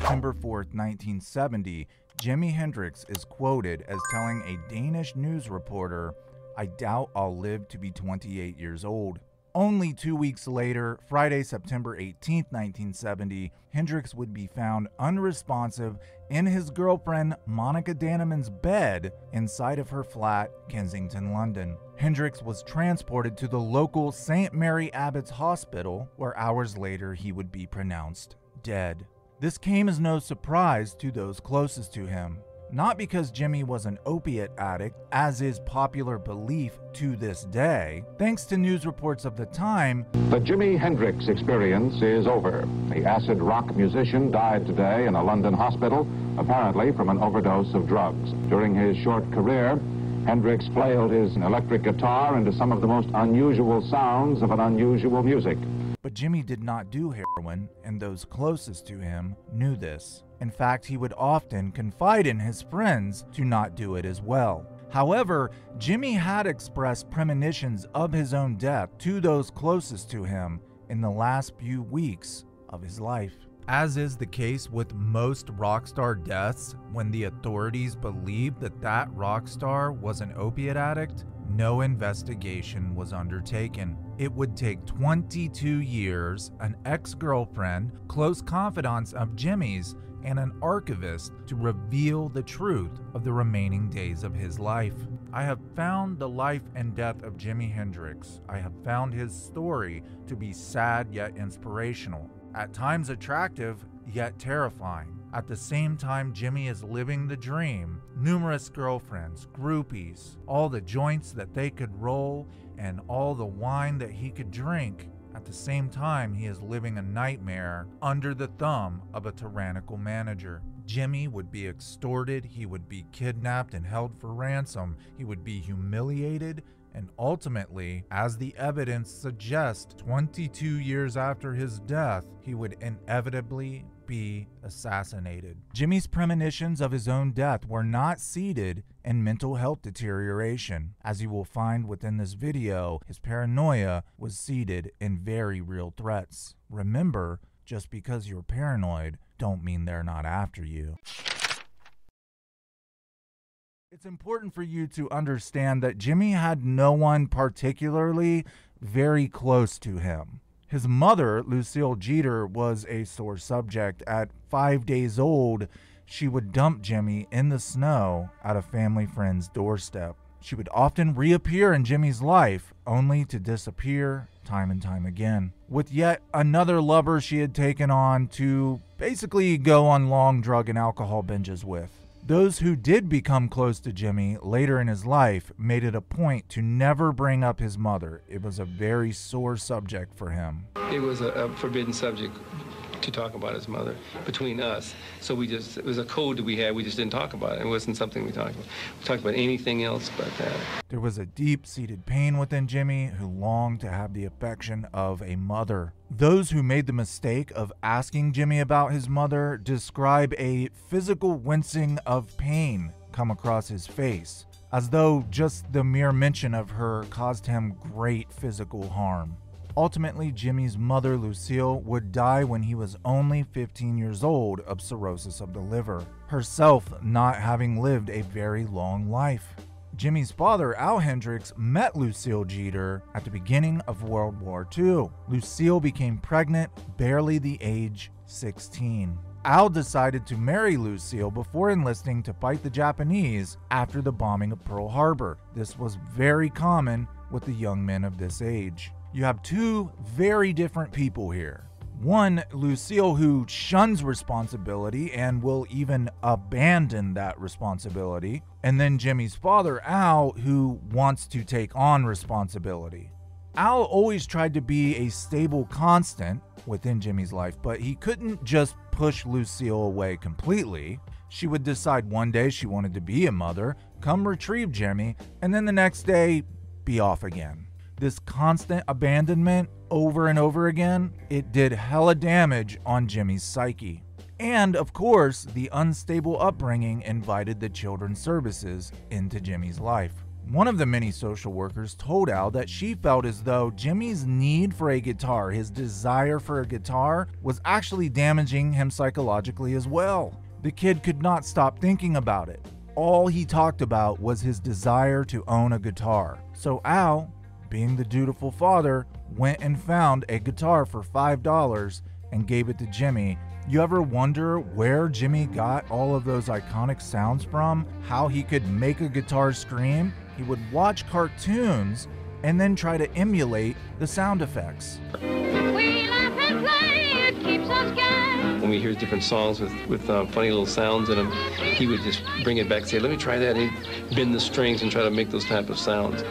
September 4th, 1970, Jimi Hendrix is quoted as telling a Danish news reporter, "I doubt I'll live to be 28 years old." Only 2 weeks later, Friday, September 18th, 1970, Hendrix would be found unresponsive in his girlfriend Monica Dannemann's bed inside of her flat, Kensington, London. Hendrix was transported to the local St. Mary Abbott's Hospital, where hours later he would be pronounced dead. This came as no surprise to those closest to him. Not because Jimi was an opiate addict, as is popular belief to this day. Thanks to news reports of the time, the Jimi Hendrix experience is over. The acid rock musician died today in a London hospital, apparently from an overdose of drugs. During his short career, Hendrix flailed his electric guitar into some of the most unusual sounds of an unusual music. But Jimi did not do heroin, and those closest to him knew this. In fact, he would often confide in his friends to not do it as well. However, Jimi had expressed premonitions of his own death to those closest to him in the last few weeks of his life. As is the case with most rock star deaths, when the authorities believed that that rock star was an opiate addict, no investigation was undertaken. It would take 22 years, an ex-girlfriend, close confidants of Jimi's, and an archivist to reveal the truth of the remaining days of his life. I have found the life and death of Jimi Hendrix. I have found his story to be sad yet inspirational, at times attractive yet terrifying. At the same time, Jimi is living the dream. Numerous girlfriends, groupies, all the joints that they could roll, and all the wine that he could drink. At the same time, he is living a nightmare under the thumb of a tyrannical manager. Jimi would be extorted, he would be kidnapped and held for ransom, he would be humiliated, and ultimately, as the evidence suggests, 22 years after his death, he would inevitably be assassinated. Jimi's premonitions of his own death were not seated in mental health deterioration. As you will find within this video, his paranoia was seated in very real threats. Remember, just because you're paranoid, don't mean they're not after you. It's important for you to understand that Jimi had no one particularly very close to him. His mother, Lucille Jeter, was a sore subject. At 5 days old, she would dump Jimi in the snow at a family friend's doorstep. She would often reappear in Jimi's life, only to disappear time and time again, with yet another lover she had taken on to basically go on long drug and alcohol binges with. Those who did become close to Jimi later in his life made it a point to never bring up his mother. It was a very sore subject for him. It was a forbidden subject to talk about his mother between us. So it was a code that we had. We just didn't talk about it. It wasn't something we talked about. We talked about anything else but that. There was a deep-seated pain within Jimi, who longed to have the affection of a mother. Those who made the mistake of asking Jimi about his mother describe a physical wincing of pain come across his face, as though just the mere mention of her caused him great physical harm. Ultimately, Jimi's mother, Lucille, would die when he was only 15 years old of cirrhosis of the liver, herself not having lived a very long life. Jimi's father, Al Hendrix, met Lucille Jeter at the beginning of World War II. Lucille became pregnant, barely the age 16. Al decided to marry Lucille before enlisting to fight the Japanese after the bombing of Pearl Harbor. This was very common with the young men of this age. You have two very different people here. One, Lucille, who shuns responsibility and will even abandon that responsibility. And then Jimi's father, Al, who wants to take on responsibility. Al always tried to be a stable constant within Jimi's life, but he couldn't just push Lucille away completely. She would decide one day she wanted to be a mother, come retrieve Jimi, and then the next day, be off again. This constant abandonment over and over again, it did hella damage on Jimi's psyche. And of course, the unstable upbringing invited the children's services into Jimi's life. One of the many social workers told Al that she felt as though Jimmy's need for a guitar, his desire for a guitar, was actually damaging him psychologically as well. The kid could not stop thinking about it. All he talked about was his desire to own a guitar. So Al, being the dutiful father, went and found a guitar for $5 and gave it to Jimmy. You ever wonder where Jimmy got all of those iconic sounds from? How he could make a guitar scream? He would watch cartoons and then try to emulate the sound effects. We laugh and play, it keeps us gay. When we hear different songs with funny little sounds in them, he would just bring it back and say, let me try that, and he'd bend the strings and try to make those type of sounds.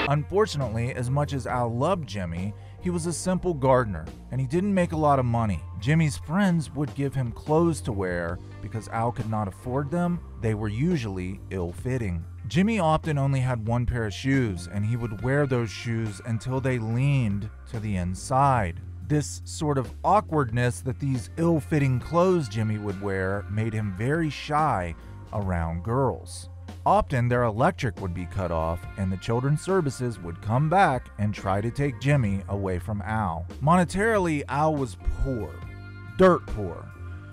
Unfortunately, as much as Al loved Jimmy, he was a simple gardener, and he didn't make a lot of money. Jimmy's friends would give him clothes to wear because Al could not afford them. They were usually ill-fitting. Jimmy often only had one pair of shoes, and he would wear those shoes until they leaned to the inside. This sort of awkwardness that these ill-fitting clothes Jimmy would wear made him very shy around girls. Often their electric would be cut off and the children's services would come back and try to take Jimmy away from Al. Monetarily, Al was poor, dirt poor,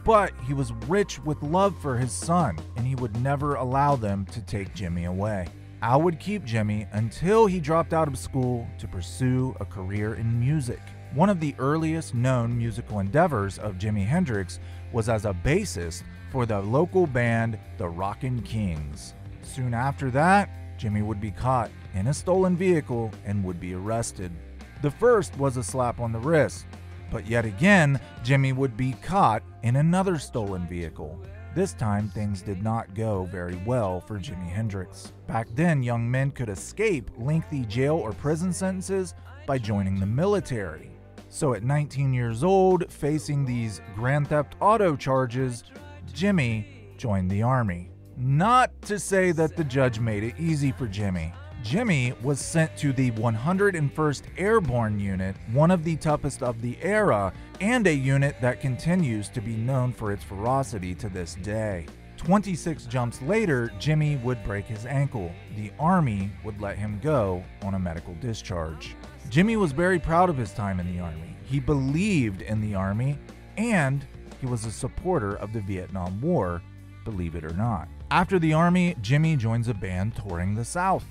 but he was rich with love for his son and he would never allow them to take Jimmy away. Al would keep Jimmy until he dropped out of school to pursue a career in music. One of the earliest known musical endeavors of Jimi Hendrix was as a bassist for the local band the Rockin' Kings. Soon after that, Jimmy would be caught in a stolen vehicle and would be arrested. The first was a slap on the wrist, but yet again, Jimmy would be caught in another stolen vehicle. This time, things did not go very well for Jimi Hendrix. Back then, young men could escape lengthy jail or prison sentences by joining the military. So at 19 years old, facing these Grand Theft Auto charges, Jimmy joined the Army. Not to say that the judge made it easy for Jimmy. Jimmy was sent to the 101st Airborne Unit, one of the toughest of the era, and a unit that continues to be known for its ferocity to this day. 26 jumps later, Jimmy would break his ankle. The Army would let him go on a medical discharge. Jimmy was very proud of his time in the Army. He believed in the Army, and he was a supporter of the Vietnam War, believe it or not. After the Army, Jimmy joins a band touring the South.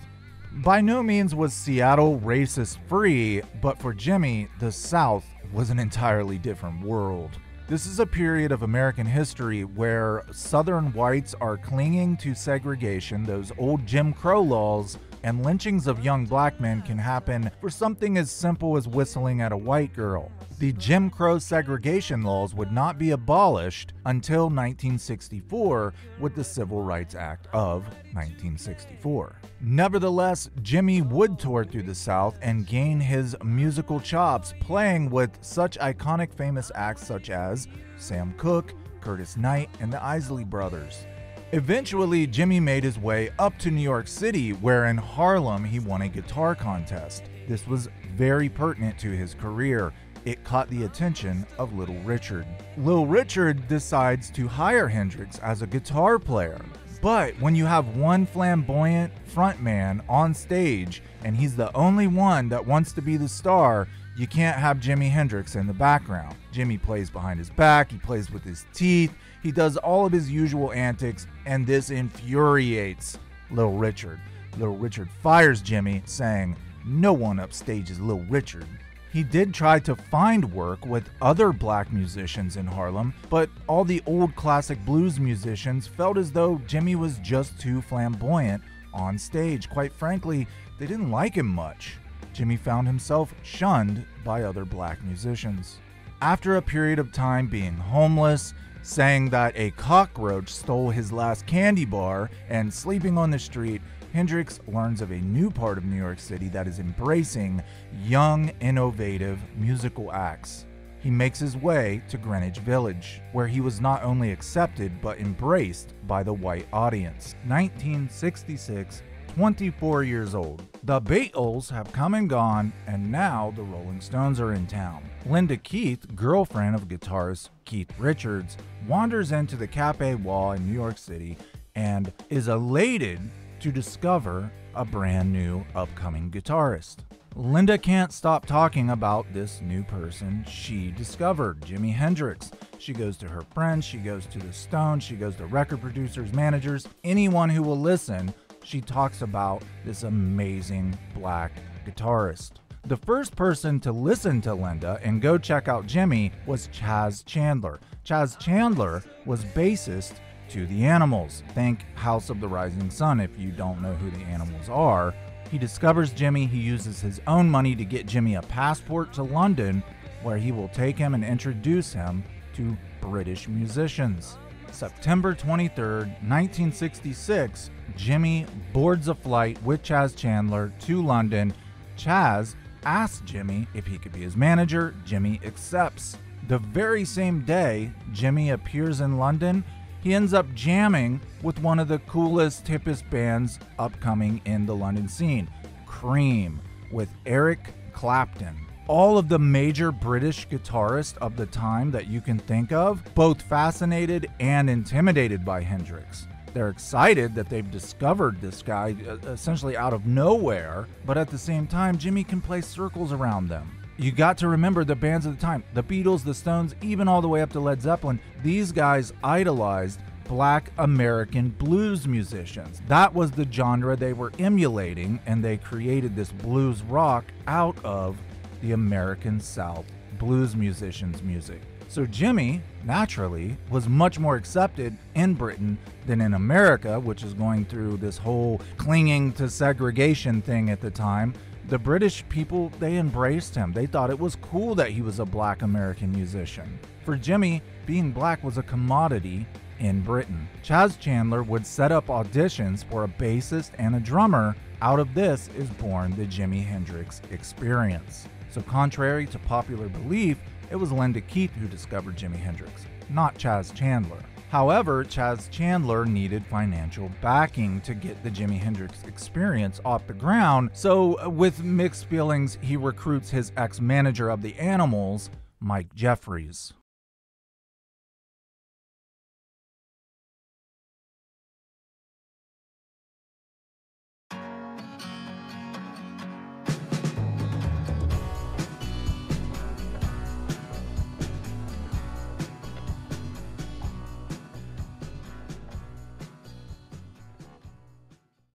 By no means was Seattle racist-free, but for Jimmy, the South was an entirely different world. This is a period of American history where Southern whites are clinging to segregation, those old Jim Crow laws, and lynchings of young black men can happen for something as simple as whistling at a white girl. The Jim Crow segregation laws would not be abolished until 1964 with the Civil Rights Act of 1964. Nevertheless, Jimmy would tour through the South and gain his musical chops playing with such iconic famous acts such as Sam Cooke, Curtis Knight, and the Isley Brothers. Eventually, Jimmy made his way up to New York City, where in Harlem he won a guitar contest. This was very pertinent to his career. It caught the attention of Little Richard. Little Richard decides to hire Hendrix as a guitar player. But when you have one flamboyant frontman on stage and he's the only one that wants to be the star, you can't have Jimi Hendrix in the background. Jimmy plays behind his back, he plays with his teeth, he does all of his usual antics, and this infuriates Little Richard. Little Richard fires Jimmy, saying, "No one upstages Little Richard." He did try to find work with other black musicians in Harlem, but all the old classic blues musicians felt as though Jimmy was just too flamboyant on stage. Quite frankly, they didn't like him much. Jimmy found himself shunned by other black musicians. After a period of time being homeless, saying that a cockroach stole his last candy bar, and sleeping on the street, Hendrix learns of a new part of New York City that is embracing young, innovative musical acts. He makes his way to Greenwich Village, where he was not only accepted but embraced by the white audience. 1966, 24 years old. The Beatles have come and gone, and now the Rolling Stones are in town. Linda Keith, girlfriend of guitarist Keith Richards, wanders into the Cafe Wall in New York City and is elated to discover a brand new upcoming guitarist. Linda can't stop talking about this new person she discovered, Jimi Hendrix. She goes to her friends, she goes to the Stones, she goes to record producers, managers, anyone who will listen. She talks about this amazing black guitarist. The first person to listen to Linda and go check out Jimi was Chas Chandler. Chas Chandler was bassist to the Animals. Think House of the Rising Sun if you don't know who the Animals are. He discovers Jimi. He uses his own money to get Jimi a passport to London, where he will take him and introduce him to British musicians. September 23rd, 1966, Jimi boards a flight with Chas Chandler to London. Chas asks Jimi if he could be his manager. Jimi accepts. The very same day Jimi appears in London, he ends up jamming with one of the coolest, hippest bands upcoming in the London scene, Cream, with Eric Clapton. All of the major British guitarists of the time that you can think of, both fascinated and intimidated by Hendrix. They're excited that they've discovered this guy essentially out of nowhere, but at the same time, Jimi can play circles around them. You got to remember the bands of the time, the Beatles, the Stones, even all the way up to Led Zeppelin. These guys idolized black American blues musicians. That was the genre they were emulating, and they created this blues rock out of the American South blues musicians' music. So Jimi, naturally, was much more accepted in Britain than in America, which is going through this whole clinging to segregation thing at the time. The British people, they embraced him. They thought it was cool that he was a black American musician. For Jimi, being black was a commodity in Britain. Chas Chandler would set up auditions for a bassist and a drummer. Out of this is born the Jimi Hendrix Experience. So contrary to popular belief, it was Linda Keith who discovered Jimi Hendrix, not Chas Chandler. However, Chas Chandler needed financial backing to get the Jimi Hendrix Experience off the ground, so with mixed feelings, he recruits his ex-manager of the Animals, Mike Jeffries.